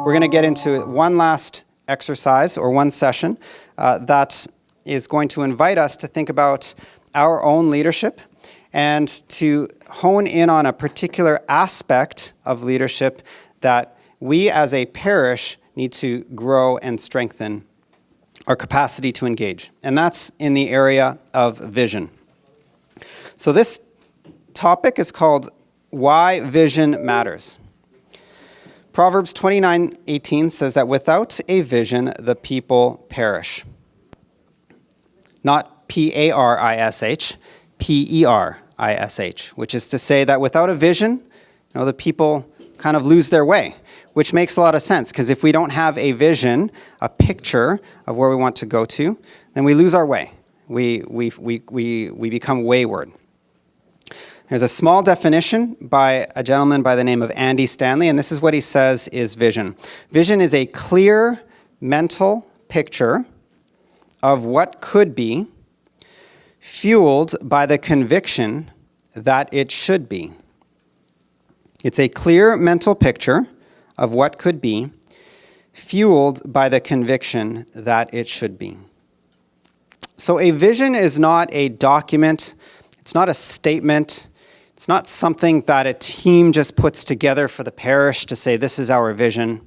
we're going to get into one last exercise or one session that is going to invite us to think about our own leadership and to hone in on a particular aspect of leadership that we as a parish need to grow and strengthen our capacity to engage. And that's in the area of vision. So this topic is called Why Vision Matters. Proverbs 29:18 says that without a vision, the people perish. Not P-A-R-I-S-H, P-E-R-I-S-H, which is to say that without a vision, the people kind of lose their way, which makes a lot of sense, because if we don't have a vision, a picture of where we want to go to, then we lose our way. We become wayward. There's a small definition by a gentleman by the name of Andy Stanley, and this is what he says is vision. Vision is a clear mental picture of what could be, fueled by the conviction that it should be. It's a clear mental picture of what could be, fueled by the conviction that it should be. So a vision is not a document, it's not a statement, it's not something that a team just puts together for the parish to say, this is our vision.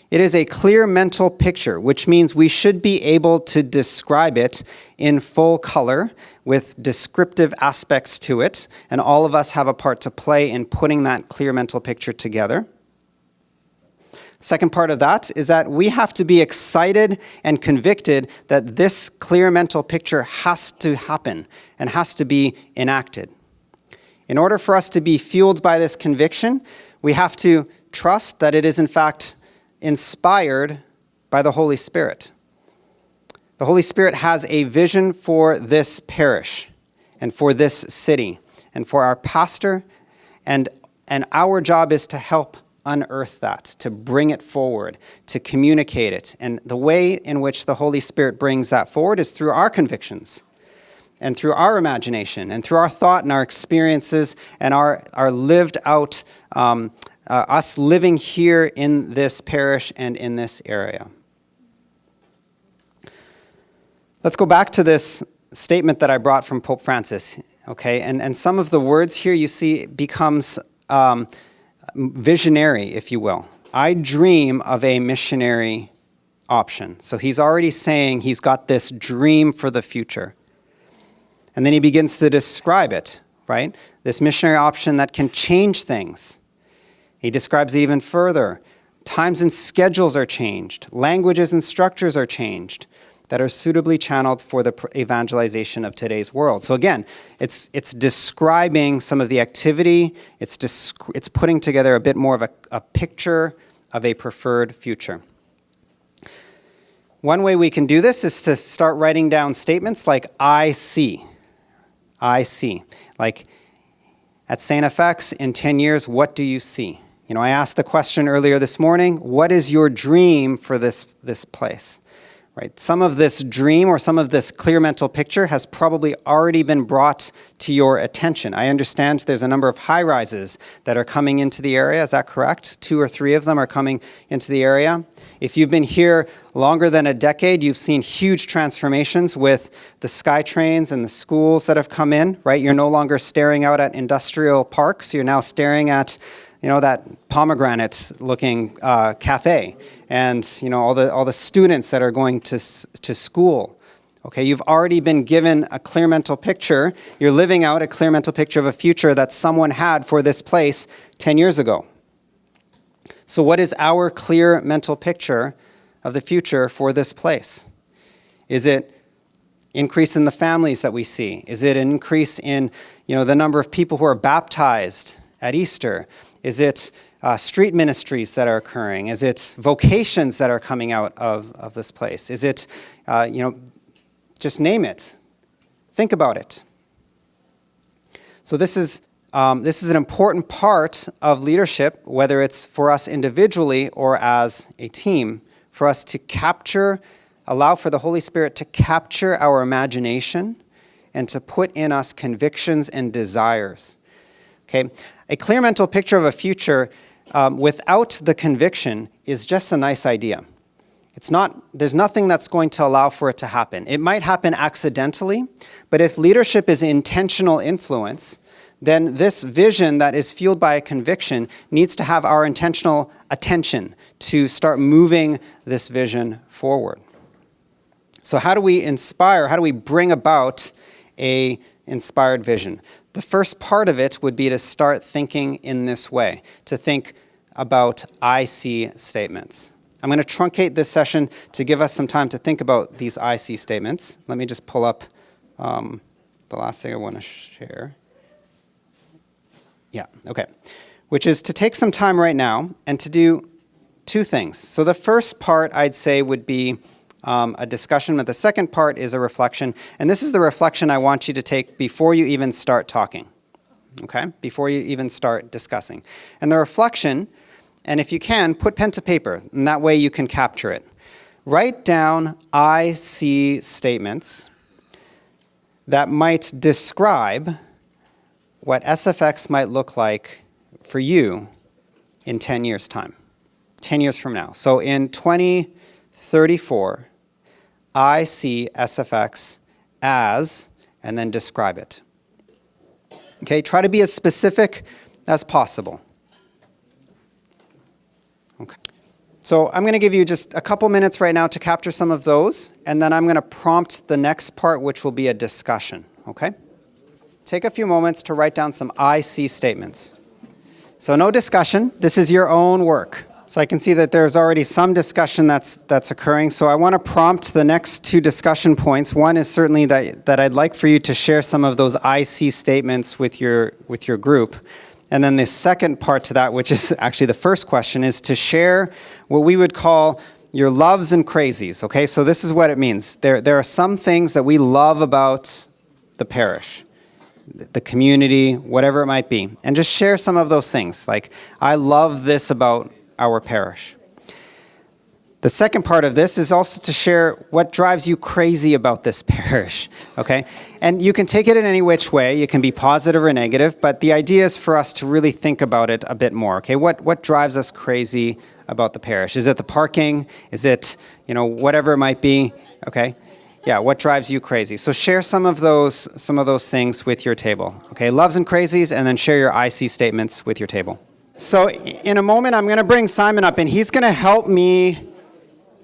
It is a clear mental picture, which means we should be able to describe it in full color with descriptive aspects to it, and all of us have a part to play in putting that clear mental picture together. Second part of that is that we have to be excited and convicted that this clear mental picture has to happen and has to be enacted. In order for us to be fueled by this conviction, we have to trust that it is in fact inspired by the Holy Spirit. The Holy Spirit has a vision for this parish and for this city and for our pastor, and our job is to help unearth that, to bring it forward, to communicate it. And the way in which the Holy Spirit brings that forward is through our convictions and through our imagination and through our thought and our experiences and our lived out, us living here in this parish and in this area. Let's go back to this statement that I brought from Pope Francis, okay? And some of the words here you see becomes visionary, if you will. I dream of a missionary option. So he's already saying he's got this dream for the future. And then he begins to describe it, right? This missionary option that can change things. He describes it even further. Times and schedules are changed. Languages and structures are changed that are suitably channeled for the evangelization of today's world. So again, it's describing some of the activity. It's putting together a bit more of a picture of a preferred future. One way we can do this is to start writing down statements like, I see. I see. Like, at SFX, in 10 years, what do you see? I asked the question earlier this morning, what is your dream for this place? Right? Some of this dream or some of this clear mental picture has probably already been brought to your attention. I understand there's a number of high-rises that are coming into the area. Is that correct? 2 or 3 of them are coming into the area. If you've been here longer than a decade, you've seen huge transformations with the SkyTrains and the schools that have come in, right? You're no longer staring out at industrial parks. You're now staring at that pomegranate-looking cafe, and all the students that are going to school. Okay, you've already been given a clear mental picture. You're living out a clear mental picture of a future that someone had for this place 10 years ago. So what is our clear mental picture of the future for this place? Is it increase in the families that we see? Is it an increase in the number of people who are baptized at Easter? Is it street ministries that are occurring? Is it vocations that are coming out of this place? Is it, just name it. Think about it. So this is an important part of leadership, whether it's for us individually or as a team, for us to allow for the Holy Spirit to capture our imagination and to put in us convictions and desires. Okay, a clear mental picture of a future without the conviction is just a nice idea. There's nothing that's going to allow for it to happen. It might happen accidentally, but if leadership is intentional influence, then this vision that is fueled by a conviction needs to have our intentional attention to start moving this vision forward. So how do we inspire? How do we bring about a inspired vision? The first part of it would be to start thinking in this way, to think about I see statements. I'm going to truncate this session to give us some time to think about these I see statements. Let me just pull up the last thing I want to share. Yeah, okay. Which is to take some time right now and to do two things. So the first part I'd say would be a discussion, but the second part is a reflection. And this is the reflection I want you to take before you even start talking, okay? Before you even start discussing. And the reflection, and if you can, put pen to paper, and that way you can capture it. Write down I see statements that might describe what SFX might look like for you in 10 years' time, 10 years from now. So in 2034, I see SFX as, and then describe it. Okay, try to be as specific as possible. Okay. So I'm going to give you just a couple minutes right now to capture some of those, and then I'm going to prompt the next part, which will be a discussion, okay? Take a few moments to write down some I see statements. So no discussion. This is your own work. So I can see that there's already some discussion that's occurring. So I want to prompt the next two discussion points. One is certainly that I'd like for you to share some of those I see statements with your group. And then the second part to that, which is actually the first question, is to share what we would call your loves and crazies. Okay, so this is what it means. There are some things that we love about the parish, the community, whatever it might be. And just share some of those things. Like, I love this about our parish. The second part of this is also to share what drives you crazy about this parish, okay? And you can take it in any which way. You can be positive or negative, but the idea is for us to really think about it a bit more, okay? What drives us crazy about the parish? Is it the parking? Is it, whatever it might be, okay? Yeah, what drives you crazy? So share some of those things with your table, okay? Loves and crazies, and then share your I see statements with your table. So in a moment, I'm going to bring Simon up, and he's going to help me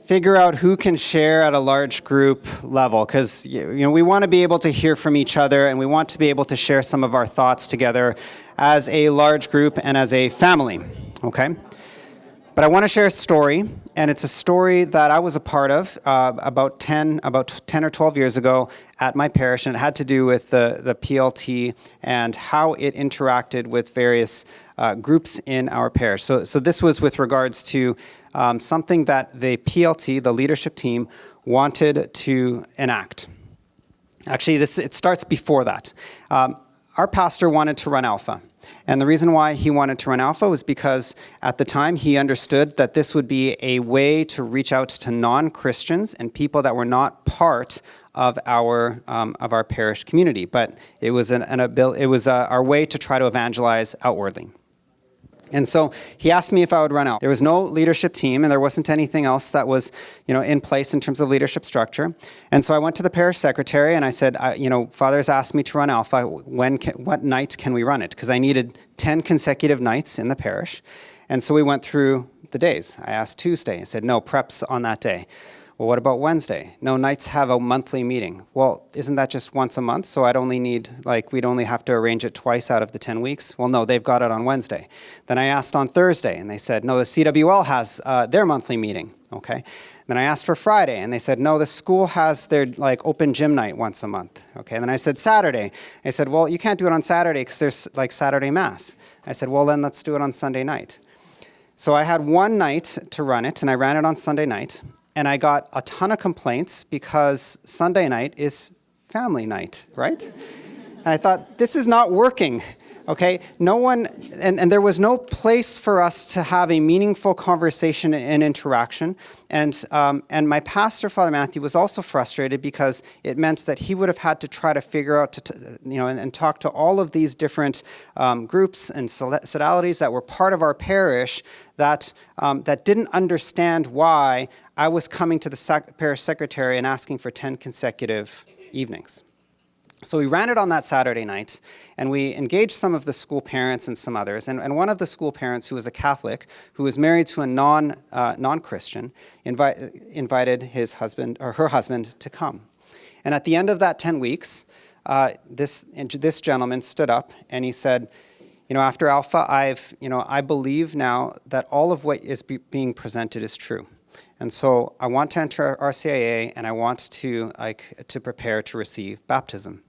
figure out who can share at a large group level, because we want to be able to hear from each other, and we want to be able to share some of our thoughts together as a large group and as a family, okay? But I want to share a story, and it's a story that I was a part of about 10 or 12 years ago at my parish, and it had to do with the PLT and how it interacted with various groups in our parish. So this was with regards to something that the PLT, the leadership team, wanted to enact. Actually, it starts before that. Our pastor wanted to run Alpha. And the reason why he wanted to run Alpha was because at the time he understood that this would be a way to reach out to non-Christians and people that were not part of our parish community. But it was our way to try to evangelize outwardly. And so he asked me if I would run out. There was no leadership team, and there wasn't anything else that was, in place in terms of leadership structure. And so I went to the parish secretary, and I said, Father's asked me to run Alpha. What night can we run it? Because I needed 10 consecutive nights in the parish. And so we went through the days. I asked Tuesday. I said, no, prep's on that day. Well, what about Wednesday? No, nights have a monthly meeting. Well, isn't that just once a month? So we'd only have to arrange it twice out of the 10 weeks. Well, no, they've got it on Wednesday. Then I asked on Thursday, and they said, no, the CWL has their monthly meeting, okay? Then I asked for Friday, and they said, no, the school has their open gym night once a month, okay? And then I said Saturday. They said, well, you can't do it on Saturday because there's Saturday Mass. I said, well, then let's do it on Sunday night. So I had one night to run it, and I ran it on Sunday night. And I got a ton of complaints because Sunday night is family night, right? And I thought, this is not working Okay, no one, and there was no place for us to have a meaningful conversation and interaction. And my pastor, Father Matthew, was also frustrated because it meant that he would have had to try to figure out, and talk to all of these different groups and sodalities that were part of our parish that didn't understand why I was coming to the parish secretary and asking for 10 consecutive evenings. So we ran it on that Saturday night, and we engaged some of the school parents and some others. And one of the school parents, who was a Catholic, who was married to a non-Christian, invited his husband or her husband to come. And at the end of that 10 weeks, this gentleman stood up and he said, after Alpha, I believe now that all of what is being presented is true. And so I want to enter RCIA, and I want to prepare to receive baptism.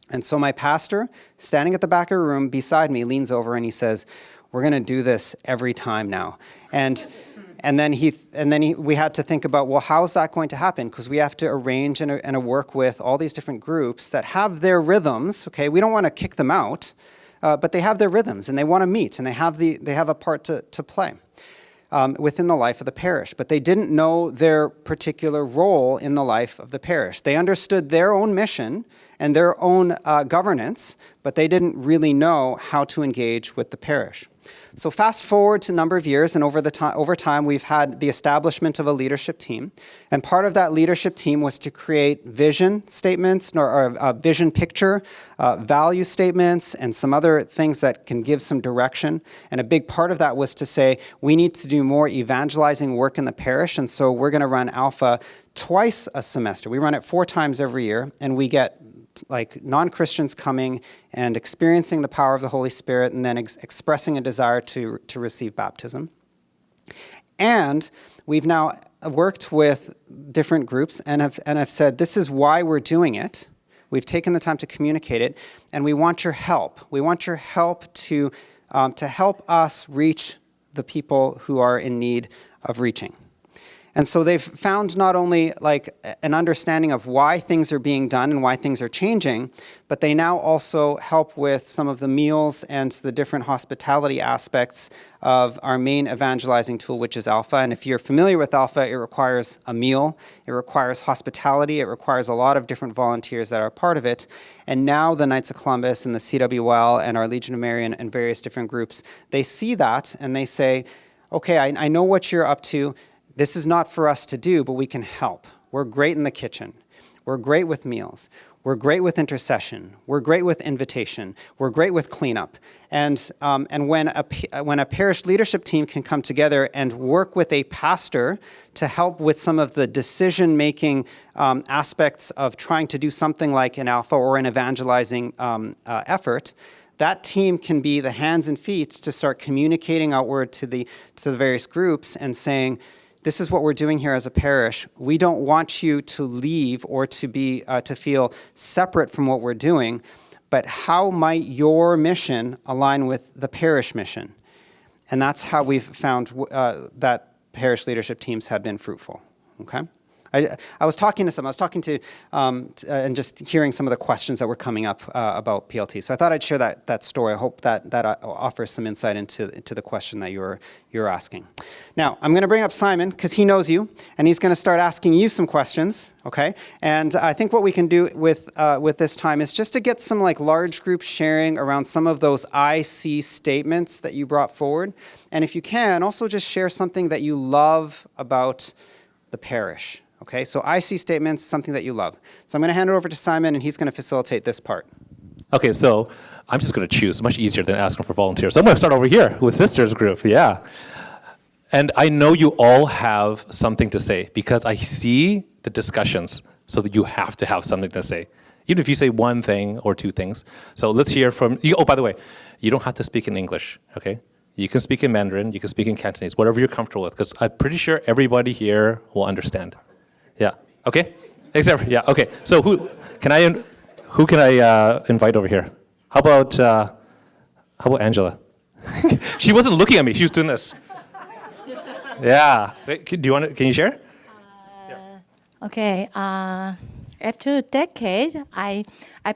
And so my pastor, standing at the back of the room beside me, leans over and he says, "We're going to do this every time now." And then we had to think about, well, how is that going to happen? Because we have to arrange and work with all these different groups that have their rhythms. Okay, we don't want to kick them out, but they have their rhythms and they want to meet and they have a part to play within the life of the parish. But they didn't know their particular role in the life of the parish. They understood their own mission and their own governance, but they didn't really know how to engage with the parish. So fast forward to a number of years, and over time, we've had the establishment of a leadership team. And part of that leadership team was to create vision statements, or a vision picture, value statements, and some other things that can give some direction. And a big part of that was to say, we need to do more evangelizing work in the parish, and so we're going to run Alpha twice a semester. We run it 4 times every year, and we get non-Christians coming and experiencing the power of the Holy Spirit, and then expressing a desire to receive baptism. And we've now worked with different groups and have said, this is why we're doing it. We've taken the time to communicate it, and we want your help. We want your help to help us reach the people who are in need of reaching. And so they've found not only an understanding of why things are being done and why things are changing, but they now also help with some of the meals and the different hospitality aspects of our main evangelizing tool, which is Alpha. And if you're familiar with Alpha, it requires a meal, it requires hospitality, it requires a lot of different volunteers that are part of it. And now the Knights of Columbus and the CWL and our Legion of Mary and various different groups, they see that and they say, okay, I know what you're up to. This is not for us to do, but we can help. We're great in the kitchen. We're great with meals. We're great with intercession. We're great with invitation. We're great with cleanup. And when a parish leadership team can come together and work with a pastor to help with some of the decision-making aspects of trying to do something like an Alpha or an evangelizing effort, that team can be the hands and feet to start communicating outward to the various groups and saying, this is what we're doing here as a parish. We don't want you to leave or to feel separate from what we're doing, but how might your mission align with the parish mission? And that's how we've found that parish leadership teams have been fruitful. Okay. I was talking to some. I was talking to and just hearing some of the questions that were coming up about PLT. So I thought I'd share that story. I hope that offers some insight into the question that you're asking. Now I'm going to bring up Simon because he knows you, and he's going to start asking you some questions. Okay. And I think what we can do with this time is just to get some large group sharing around some of those I see statements that you brought forward, and if you can, also just share something that you love about the parish. Okay, so I see statements, something that you love. So I'm going to hand it over to Simon, and he's going to facilitate this part. Okay, so I'm just going to choose. Much easier than asking for volunteers. So I'm going to start over here with Sisters Group. Yeah. And I know you all have something to say because I see the discussions, so that you have to have something to say. Even if you say one thing or 2 things. So let's hear from you. Oh, by the way, you don't have to speak in English, okay? You can speak in Mandarin, you can speak in Cantonese, whatever you're comfortable with, because I'm pretty sure everybody here will understand. Yeah. Okay. Except for, yeah. Okay. So who can I invite over here? How about Angela? She wasn't looking at me. She was doing this. Yeah. Wait, can you share? Okay. after a decade, I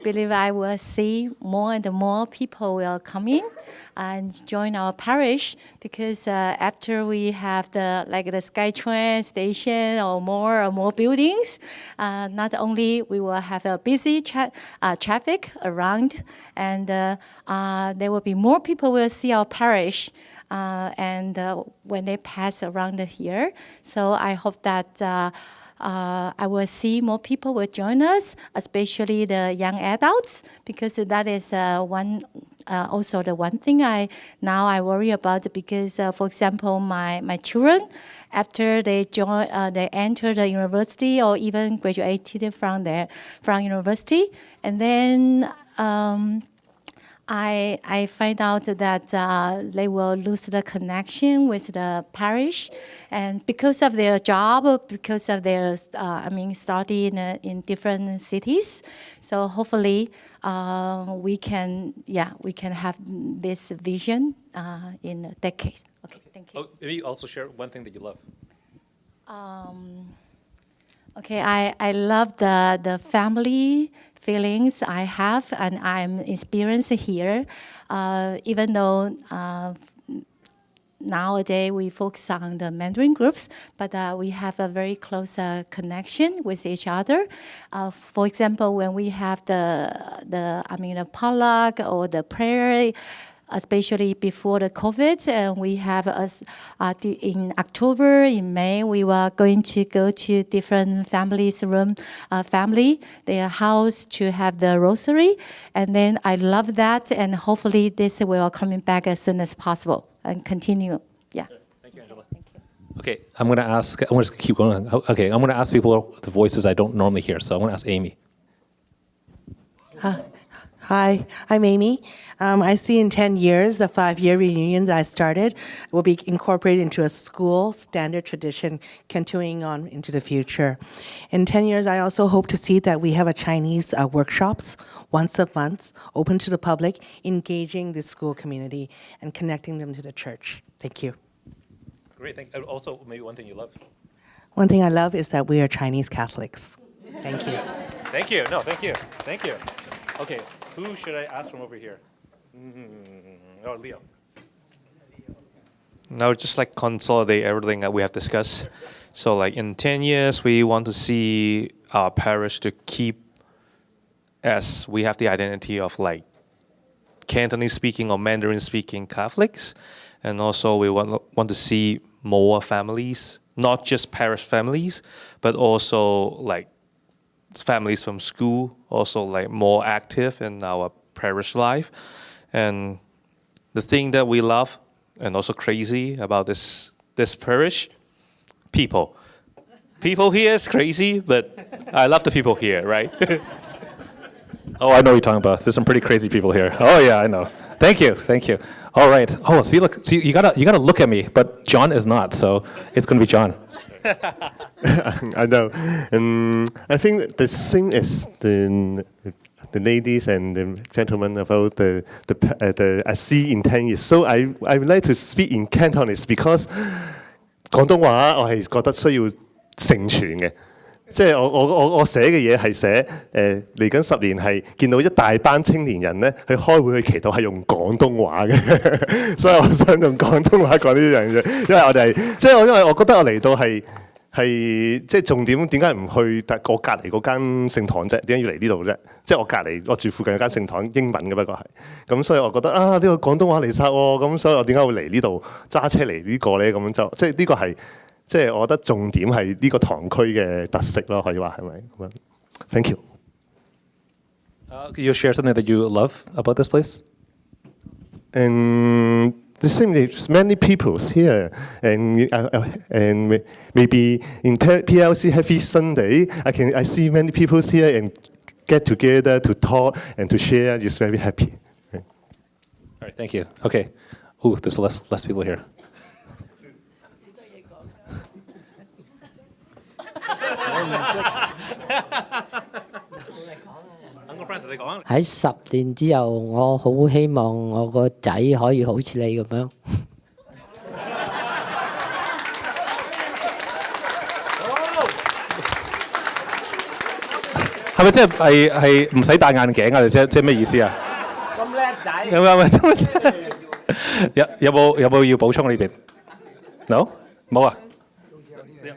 believe I will see more and more people will come in and join our parish because after we have the SkyTrain station or more buildings, not only we will have a busy traffic around, and there will be more people will see our parish. When they pass around here, so I hope that I will see more people will join us, especially the young adults, because that is also the one thing I worry about. Because, for example, my children, after they enter the university or even graduated from university, and then. I find out that they will lose the connection with the parish, and because of their job, because of their study in different cities. So hopefully we can have this vision in a decade. Okay, thank you. Oh, maybe also share one thing that you love. Okay, I love the family feelings I have and I'm experiencing here. Even though nowadays we focus on the Mandarin groups, but we have a very close connection with each other. For example, when we have the potluck or the prayer, especially before the COVID, and we have in October, in May, we were going to go to different their house to have the rosary, and then I love that, and hopefully this will coming back as soon as possible and continue. Yeah. Thank you, Angela. Thank you. Okay, I'm going to keep going. Okay, I'm going to ask people the voices I don't normally hear, so I'm going to ask Amy. Hi, I'm Amy. I see in 10 years, the 5-year reunion that I started will be incorporated into a school standard tradition continuing on into the future. In 10 years, I also hope to see that we have a Chinese workshops once a month, open to the public, engaging the school community and connecting them to the church. Thank you. Great, thank you. Also, maybe one thing you love. One thing I love is that we are Chinese Catholics. Thank you. Thank you. No, thank you. Thank you. Okay, who should I ask from over here? Oh, Leo. Now, just consolidate everything that we have discussed. So, in 10 years, we want to see our parish to keep, as we have the identity of Cantonese speaking or Mandarin speaking Catholics, and also we want to see more families, not just parish families, but also families from school, also more active in our parish life. And the thing that we love and also crazy about this parish, people. People here is crazy, but I love the people here, right? Oh, I know what you're talking about. There's some pretty crazy people here. Oh yeah, I know. Thank you. All right. Oh, see, you gotta look at me, but John is not, so it's gonna be John. I know. I think the same as the ladies and the gentlemen about the I see in 10 years. So I would like to speak in Cantonese because 廣東話我係覺得需要承傳嘅。即係我寫嘅嘢係寫嚟緊10年係見到一大班青年人咧去開會去祈禱係用廣東話嘅，所以我想用廣東話講呢樣嘢，因為我哋因為我覺得我嚟到係即係重點點解唔去我隔離嗰間聖堂啫？點解要嚟呢度啫？即係我隔離我住附近有間聖堂英文嘅不過係，咁所以我覺得呢個廣東話嚟曬喎，咁所以我點解會嚟呢度揸車嚟呢個咧？咁就即係呢個係。即係我覺得重點係呢個堂區嘅特色咯，可以話係咪咁樣 ？Thank you. Can you share something that you love about this place? And the same is many people here, and maybe in PLC Happy Sunday, I see many people here and get together to talk and to share. It's very happy. All right, thank you. Okay. Ooh, there's less people here. Uncle Francis， 喺10年之後，我好希望我個仔可以好似你咁樣。係咪即係唔使戴眼鏡啊？即係咩意思啊？咁叻仔。有冇要補充呢邊 ？No， 冇啊。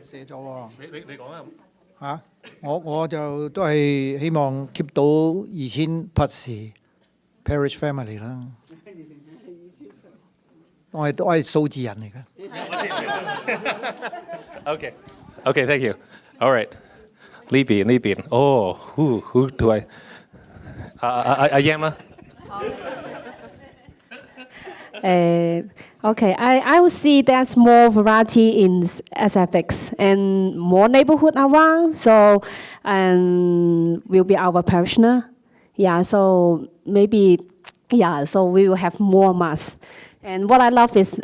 寫咗喎。你講啊。嚇！我就都係希望 keep 到2000 plus parish family 啦。我係數字人嚟嘅。Okay, thank you. All right. 呢邊。Oh, who do I? 阿 Yam 啦。Okay, I will see there's more variety in SFX and more neighborhood around, so will be our parishioner. Yeah, so maybe, so we will have more mass. And what I love is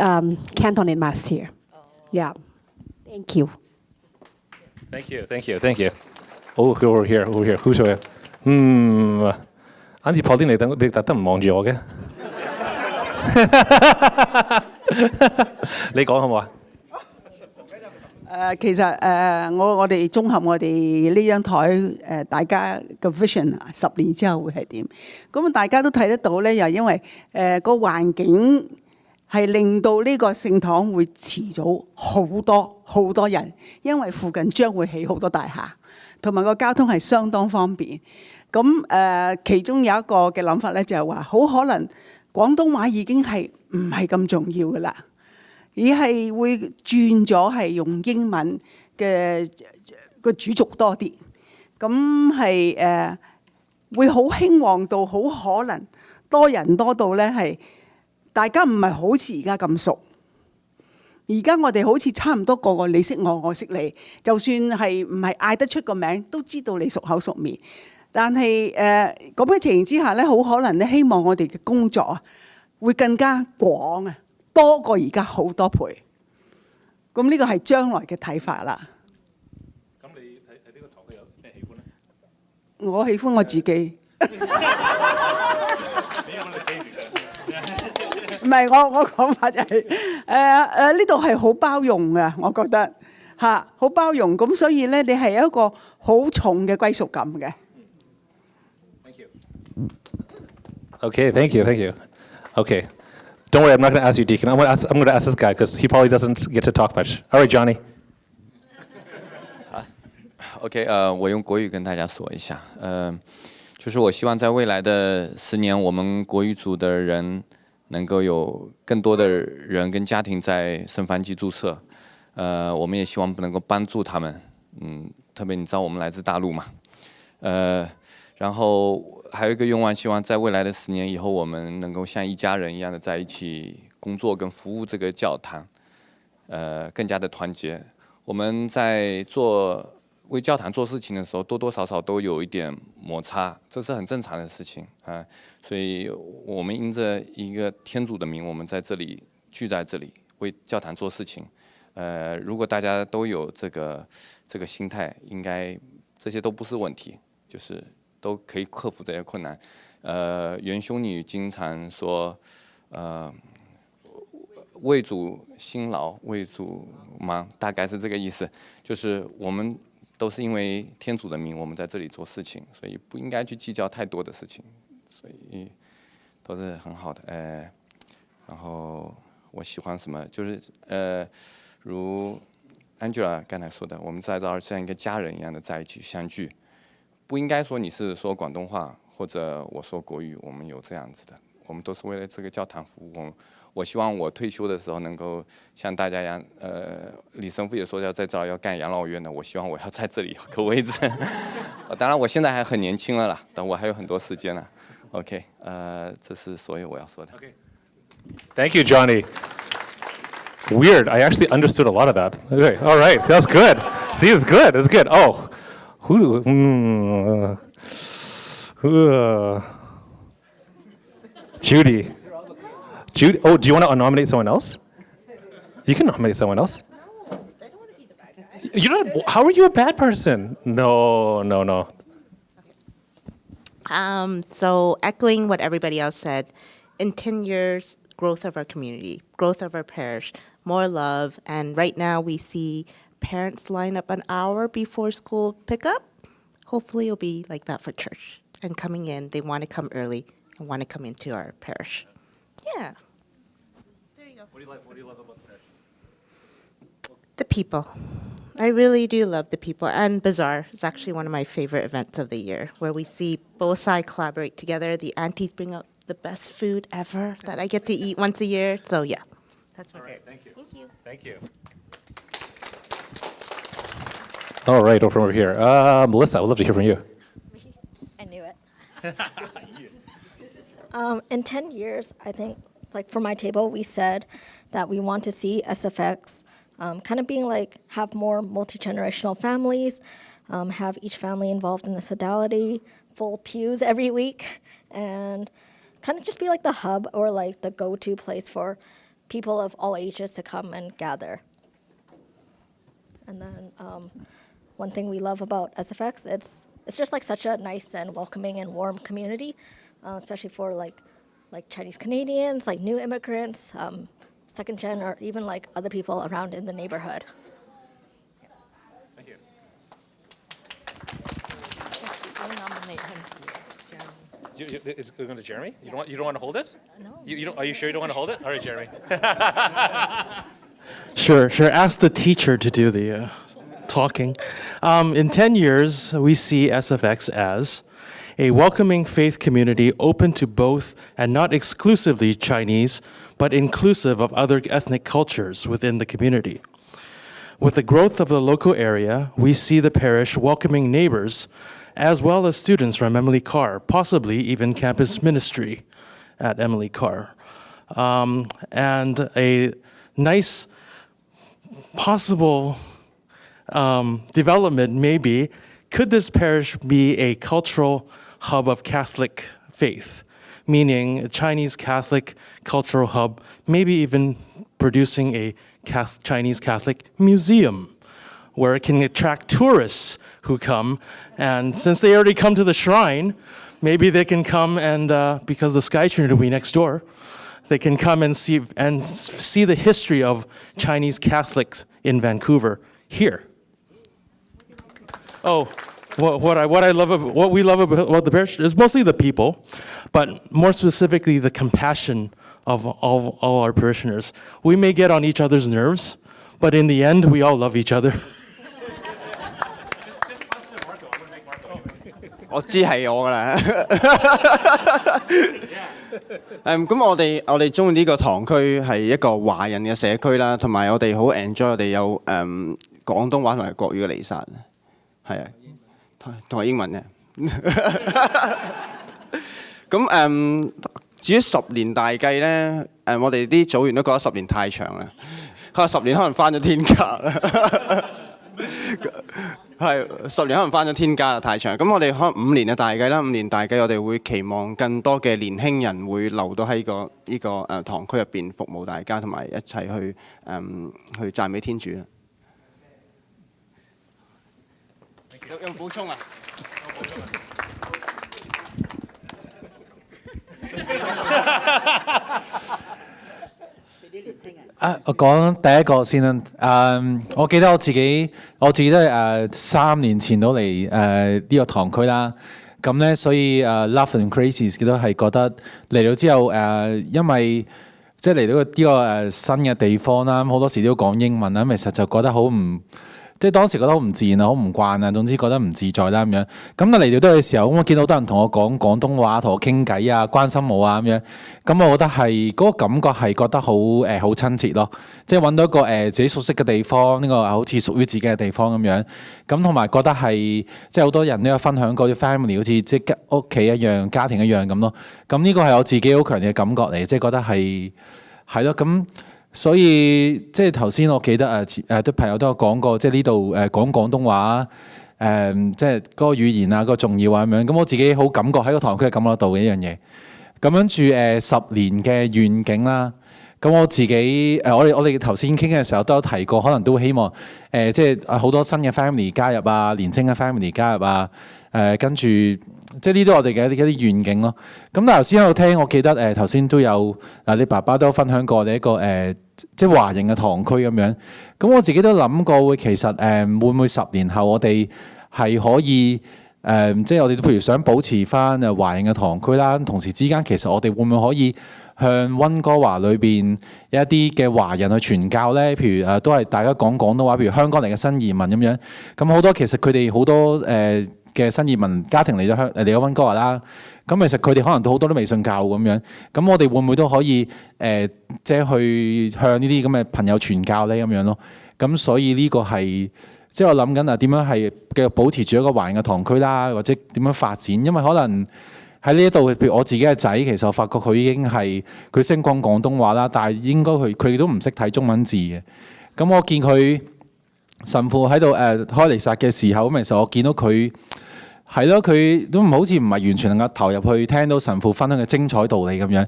Cantonese mass here. Yeah, thank you. Thank you. Oh, over here. Who's here? Auntie Pauline 你特登唔望住我嘅。你講好唔好啊？其實我哋綜合我哋呢張台大家嘅 vision 10年之後會係點？咁大家都睇得到咧，又因為個環境係令到呢個聖堂會遲早好多人，因為附近將會起好多大廈，同埋個交通係相當方便。咁其中有一個嘅諗法咧，就係話好可能廣東話已經係唔係咁重要噶啦，而係會轉咗係用英文嘅個主軸多啲。咁係會好興旺到好可能多人多到咧係大家唔係好似而家咁熟。而家我哋好似差唔多個個你識我，我識你，就算係唔係嗌得出個名，都知道你熟口熟面。但係咁嘅情形之下咧，好可能咧希望我哋嘅工作啊會更加廣啊，多過而家好多倍。咁呢個係將來嘅睇法啦。咁你喺呢個堂有咩喜歡咧？我喜歡我自己。唔係我講法就係呢度係好包容嘅，我覺得嚇好包容。咁所以咧，你係一個好重嘅歸屬感嘅。Okay, thank you. Okay, don't worry, I'm not going to ask you, Deacon. I'm going to ask this guy because he probably doesn't get to talk much. All right, Johnny. OK， 我用国语跟大家说一下，就是我希望在未来的10年，我们国语组的人能够有更多的人跟家庭在圣凡基注册，我们也希望能够帮助他们，特别你知道我们来自大陆嘛，然后。还有一个愿望，希望在未来的10年以后，我们能够像一家人一样的在一起工作跟服务这个教堂，更加的团结。我们在为教堂做事情的时候，多多少少都有一点摩擦，这是很正常的事情啊。所以，我们因着一个天主的名，我们在这里聚在这里为教堂做事情。如果大家都有这个心态，应该这些都不是问题，就是。都可以克服这些困难。元修女经常说，为主辛劳，为主忙，大概是这个意思。就是我们都是因为天主的名，我们在这里做事情，所以不应该去计较太多的事情，所以都是很好的。然后我喜欢什么，就是如 Angela 刚才说的，我们在这儿像一个家人一样的在一起相聚。不应该说你是说广东话或者我说国语，我们有这样子的，我们都是为了这个教堂服务。我希望我退休的时候能够像大家一样，李神父也说要在这儿要干养老院的，我希望我要在这里有个位置。当然我现在还很年轻了啦，但我还有很多时间了。OK， 这是所有我要说的。Okay. Thank you, Johnny. Weird. I actually understood a lot of that. Okay. All right. That's good. See, it's good. It's good. Oh. Judy. Oh, do you want to nominate someone else? You can nominate someone else. You're not. How are you a bad person? No. So echoing what everybody else said, in 10 years, growth of our community, growth of our parish, more love, and right now we see parents line up an hour before school pickup. hopefully it'll be like that for church. And coming in, they want to come early and want to come into our parish. Yeah. There you go. What do you love about the parish? The people. I really do love the people. And Bazaar is actually one of my favorite events of the year, where we see both sides collaborate together. The aunties bring out the best food ever that I get to eat once a year. So yeah, that's my favorite. Thank you. Thank you. Thank you. All right, over here. Melissa, I would love to hear from you. I knew it. In 10 years, I think, like for my table, we said that we want to see SFX kind of being like, have more multi-generational families, have each family involved in the sodality, full pews every week, and kind of just be like the hub or like the go-to place for people of all ages to come and gather. And then one thing we love about SFX, it's just like such a nice and welcoming and warm community, especially for like Chinese Canadians, like new immigrants, second gen, or even like other people around in the neighborhood. Thank you. I'll nominate him. Is it going to Jeremy? You don't want to hold it? No. Are you sure you don't want to hold it? All right, Jeremy. Sure. Ask the teacher to do the talking. In 10 years, we see SFX as a welcoming faith community open to both and not exclusively Chinese, but inclusive of other ethnic cultures within the community. With the growth of the local area, we see the parish welcoming neighbors as well as students from Emily Carr, possibly even campus ministry at Emily Carr. And a nice possible development maybe, could this parish be a cultural hub of Catholic faith, meaning a Chinese Catholic cultural hub, maybe even producing a Chinese Catholic museum where it can attract tourists who come, and since they already come to the shrine, maybe they can come and, because the Sky Trinity will be next door, they can come and see the history of Chinese Catholics in Vancouver here. Oh, what we love about the parish is mostly the people, but more specifically the compassion of all our parishioners. We may get on each other's nerves, but in the end, we all love each other. 我知係我㗎啦。咁我哋中意呢個堂區係一個華人嘅社區啦，同埋我哋好 enjoy 我哋有廣東話同埋國語嘅彌撒，係啊，同埋英文嘅。咁至於10年大計咧，我哋啲組員都覺得10年太長啦，佢話10年可能返咗天家啦。係10年可能返咗天家啦，太長。咁我哋可能5年嘅大計啦，5年大計我哋會期望更多嘅年輕人會留到喺呢個堂區入邊服務大家，同埋一齊去讚美天主啦。有冇補充啊？我講第一個先啦。我記得我自己都係3年前到嚟呢個堂區啦。咁咧，所以Love and Crazy 都係覺得嚟到之後因為即係嚟到呢個新嘅地方啦，好多時都要講英文啦，其實就覺得好唔〜即係當時覺得好唔自然啊，好唔慣啊，總之覺得唔自在啦咁樣。咁但嚟到嘅時候，咁我見到好多人同我講廣東話，同我傾偈啊，關心我啊咁樣。咁我覺得係嗰個感覺係覺得好好親切咯。即係揾到一個自己熟悉嘅地方，呢個好似屬於自己嘅地方咁樣。咁同埋覺得係即係好多人都有分享過啲 family， 好似即係屋企一樣、家庭一樣咁咯。咁呢個係我自己好強烈嘅感覺嚟，即係覺得係咯咁。所以即係頭先我記得啲朋友都有講過，即係呢度講廣東話即係嗰個語言啊、個重要啊咁樣。咁我自己好感覺喺個堂區係感覺到嘅一樣嘢。咁跟住10年嘅願景啦。咁我自己我哋頭先傾嘅時候都有提過，可能都希望即係好多新嘅 family 加入啊，年青嘅 family 加入啊。跟住即係呢啲我哋嘅一啲願景咯。咁但係頭先喺度聽，我記得頭先都有你爸爸都分享過你一個即係華人嘅堂區咁樣。咁我自己都諗過會其實會唔會10年後我哋係可以即係我哋都譬如想保持翻華人嘅堂區啦，同時之間其實我哋會唔會可以向溫哥華裏邊一啲嘅華人去傳教咧？譬如都係大家講廣東話，譬如香港嚟嘅新移民咁樣，咁好多其實佢哋好多嘅新移民家庭嚟咗溫哥華啦，咁其實佢哋可能都好多都未信教咁樣，咁我哋會唔會都可以即係去向呢啲咁嘅朋友傳教咧咁樣咯？咁所以呢個係即係我諗緊點樣係繼續保持住一個華人嘅堂區啦，或者點樣發展？因為可能喺呢一度，譬如我自己嘅仔，其實我發覺佢已經係佢識講廣東話啦，但係應該佢哋都唔識睇中文字嘅。咁我見佢神父喺度開彌撒嘅時候，咁其實我見到佢係咯，佢都好似唔係完全能夠投入去聽到神父分享嘅精彩道理咁樣。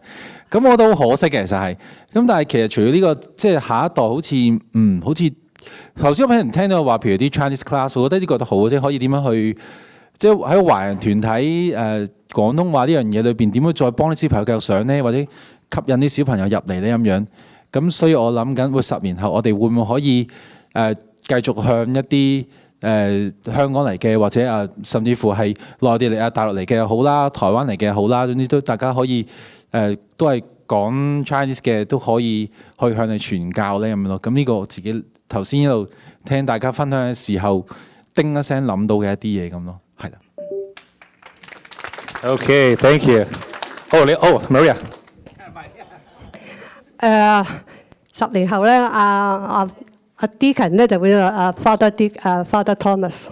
咁我都好可惜嘅，其實係。咁但係其實除咗呢個，即係下一代好似好似頭先我俾人聽到話，譬如啲 Chinese class， 我覺得呢個都好，即係可以點樣去，即係喺華人團體廣東話呢樣嘢裏邊，點樣再幫啲小朋友繼續上呢？或者吸引啲小朋友入嚟呢？咁樣。咁所以我諗緊，會10年後我哋會唔會可以繼續向一啲香港嚟嘅，或者甚至乎係內地嚟大陸嚟嘅又好啦，台灣嚟嘅又好啦，總之都大家可以都係講 Chinese 嘅都可以去向你傳教咧咁樣咯。咁呢個我自己頭先一路聽大家分享嘅時候，叮一聲諗到嘅一啲嘢咁咯，係啦。Okay, thank you. Maria. 10年後咧，阿 Deacon 咧就會Father Thomas。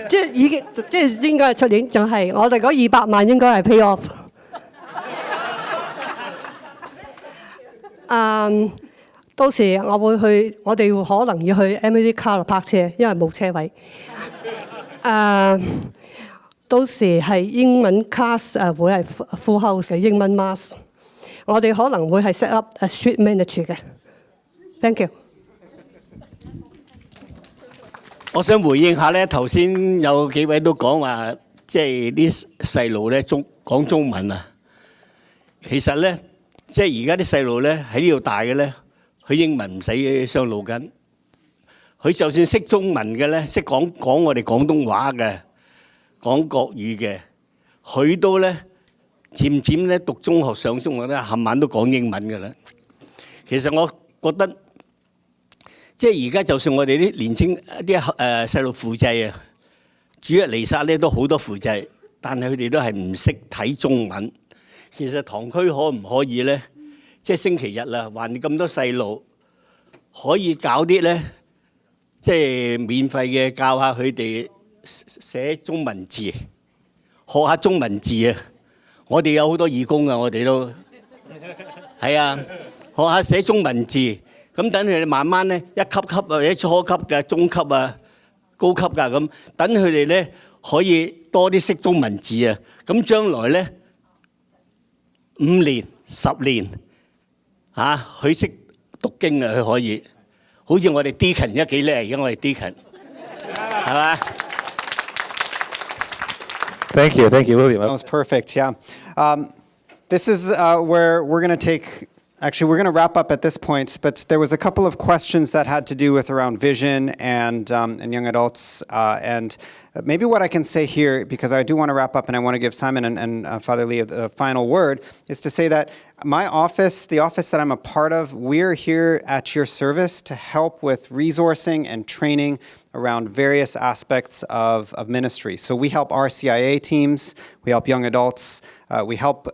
即係已經，即係應該係出年，就係我哋嗰200萬應該係 pay off。到時我哋可能要去 Emily Carr 泊車，因為冇車位。到時係英文 class 會係 full house 嘅英文 mass， 我哋可能會係 set up a street manager 嘅。Thank you。我想回應下咧，頭先有幾位都講話，即係啲細路咧講中文啊。其實咧，即係而家啲細路咧喺呢度大嘅咧，佢英文唔使傷腦筋，佢就算識中文嘅咧，識講我哋廣東話嘅，講國語嘅，佢都咧漸漸咧讀中學上中學咧，冚晚都講英文㗎啦。其實我覺得。即係而家就算我哋啲年青啲細路輔祭啊，主日彌撒咧都好多輔祭，但係佢哋都係唔識睇中文。其實堂區可唔可以咧？即係星期日啦，還咁多細路，可以搞啲咧，即係免費嘅教下佢哋寫中文字，學下中文字啊！我哋有好多義工啊，我哋都係啊，學下寫中文字。咁等佢哋慢慢咧，一級級或者初級嘅、中級啊、高級㗎咁，等佢哋咧可以多啲識中文字啊。咁將來咧5年、10年佢識讀經啊，佢可以。好似我哋 Deacon 而家幾叻，而家我哋 Deacon 係嘛 ？Thank you, William. That was perfect. Yeah, this is where we're going to take. Actually, we're going to wrap up at this point, but there was a couple of questions that had to do with around vision and young adults, and maybe what I can say here, because I do want to wrap up and I want to give Simon and Father Lee the final word, is to say that my office, the office that I'm a part of, we're here at your service to help with resourcing and training around various aspects of ministry. So we help RCIA teams, we help young adults, we help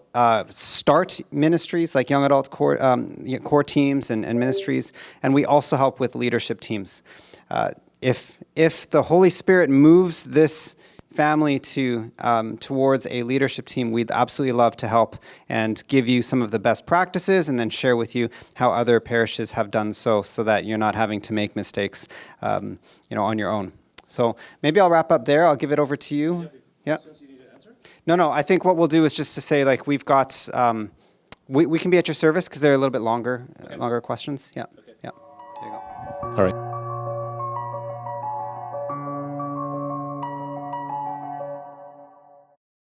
start ministries like young adult core teams and ministries, and we also help with leadership teams. If the Holy Spirit moves this family towards a leadership team, we'd absolutely love to help and give you some of the best practices and then share with you how other parishes have done so that you're not having to make mistakes on your own. So maybe I'll wrap up there. I'll give it over to you. Yeah. No, I think what we'll do is just to say, like, we've got, we can be at your service because they're a little bit longer questions. Yeah. Yeah. There you go. All right.